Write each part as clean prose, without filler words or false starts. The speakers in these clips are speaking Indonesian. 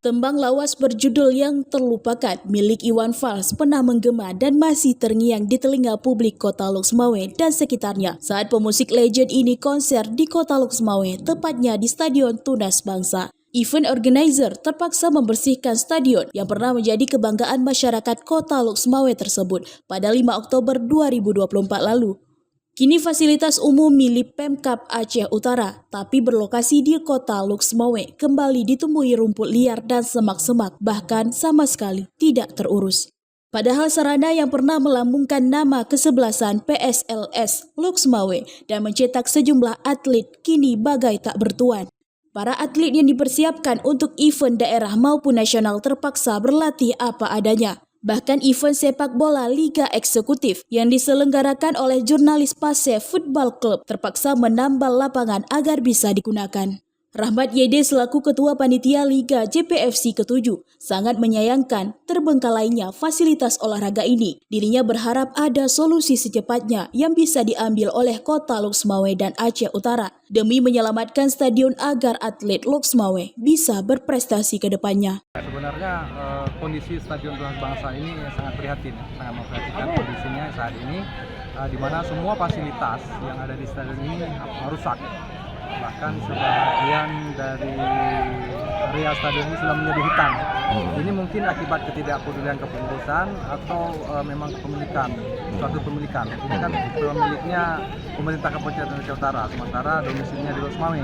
Tembang lawas berjudul Yang Terlupakan milik Iwan Fals pernah menggema dan masih terngiang di telinga publik Kota Loksmawe dan sekitarnya saat pemusik legend ini konser di Kota Loksmawe, tepatnya di Stadion Tunas Bangsa. Event organizer terpaksa membersihkan stadion yang pernah menjadi kebanggaan masyarakat Kota Loksmawe tersebut pada 5 Oktober 2024 lalu. Kini fasilitas umum milik Pemkab Aceh Utara, tapi berlokasi di Kota Loksmawe, kembali ditemui rumput liar dan semak-semak, bahkan sama sekali tidak terurus. Padahal sarana yang pernah melambungkan nama kesebelasan PSLS Loksmawe dan mencetak sejumlah atlet kini bagai tak bertuan. Para atlet yang dipersiapkan untuk event daerah maupun nasional terpaksa berlatih apa adanya. Bahkan event sepak bola Liga Eksekutif yang diselenggarakan oleh jurnalis Pasir Football Club terpaksa menambal lapangan agar bisa digunakan. Rahmat Yede selaku Ketua Panitia Liga JPFC ke-7 sangat menyayangkan terbengkalainya fasilitas olahraga ini. Dirinya berharap ada solusi secepatnya yang bisa diambil oleh Kota Loksmawe dan Aceh Utara demi menyelamatkan stadion agar atlet Loksmawe bisa berprestasi ke depannya. Sebenarnya kondisi Stadion Tunas Bangsa ini sangat prihatin, sangat memprihatinkan kondisinya saat ini, di mana semua fasilitas yang ada di stadion ini rusak. Bahkan sebagian dari area stadion ini sudah menjadi hutan. Ini mungkin akibat ketidakpedulian kepengurusan atau memang kepemilikan, suatu pemilikan. Ini kan pemiliknya pemerintah Kabupaten Aceh Utara, sementara domisilinya di Loksmawe.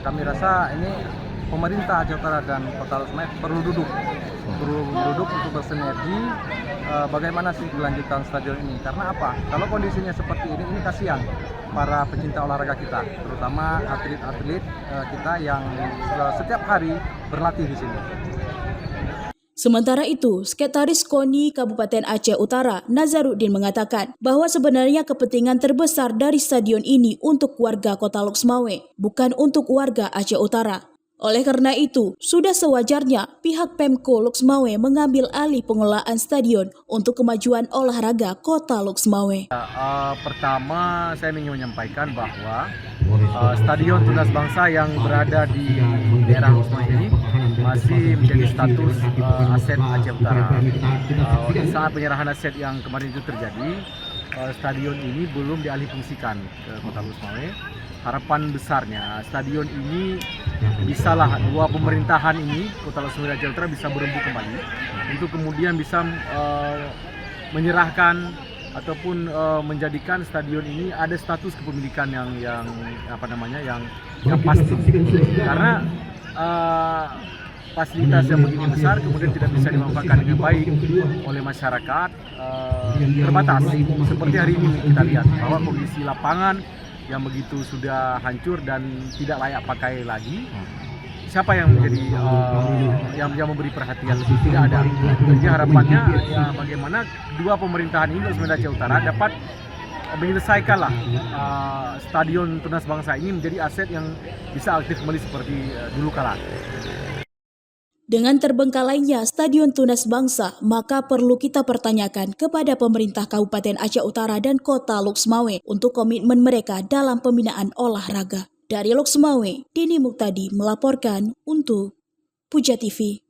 Kami rasa ini pemerintah Aceh Utara dan Kota Loksmawe perlu duduk untuk bersinergi bagaimana sih kelanjutan stadion ini. Karena apa? Kalau kondisinya seperti ini kasihan para pecinta olahraga kita, terutama atlet-atlet kita yang setiap hari berlatih di sini. Sementara itu, Sekretaris KONI Kabupaten Aceh Utara, Nazaruddin mengatakan bahwa sebenarnya kepentingan terbesar dari stadion ini untuk warga Kota Loksmawe, bukan untuk warga Aceh Utara. Oleh karena itu, sudah sewajarnya pihak Pemko Loksmawe mengambil alih pengelolaan stadion untuk kemajuan olahraga Kota Loksmawe. Pertama, saya ingin menyampaikan bahwa Stadion Tunas Bangsa yang berada di daerah Loksmawe ini masih menjadi status aset Aceh Utara. Di saat penyerahan aset yang kemarin itu terjadi, stadion ini belum dialihfungsikan ke Kota Loksmawe. Harapan besarnya stadion ini bisalah dua pemerintahan ini, Kota Loksmawe dan Aceh Utara, bisa berembuk kembali untuk kemudian bisa menyerahkan ataupun menjadikan stadion ini ada status kepemilikan yang pasti. Karena fasilitas yang begini besar kemudian tidak bisa dimanfaatkan dengan baik oleh masyarakat, terbatas. Seperti hari ini kita lihat bahwa kondisi lapangan yang begitu sudah hancur dan tidak layak pakai lagi. Siapa yang menjadi yang memberi perhatian lebih? Tidak ada. Jadi harapannya ya bagaimana dua pemerintahan ini Loksmawe dan Aceh Utara dapat menyelesaikanlah Stadion Tunas Bangsa ini menjadi aset yang bisa aktif kembali seperti dulu kala. Dengan terbengkalainya Stadion Tunas Bangsa, maka perlu kita pertanyakan kepada pemerintah Kabupaten Aceh Utara dan Kota Loksmawe untuk komitmen mereka dalam pembinaan olahraga. Dari Loksmawe, Dini Muktadi melaporkan untuk Puja TV.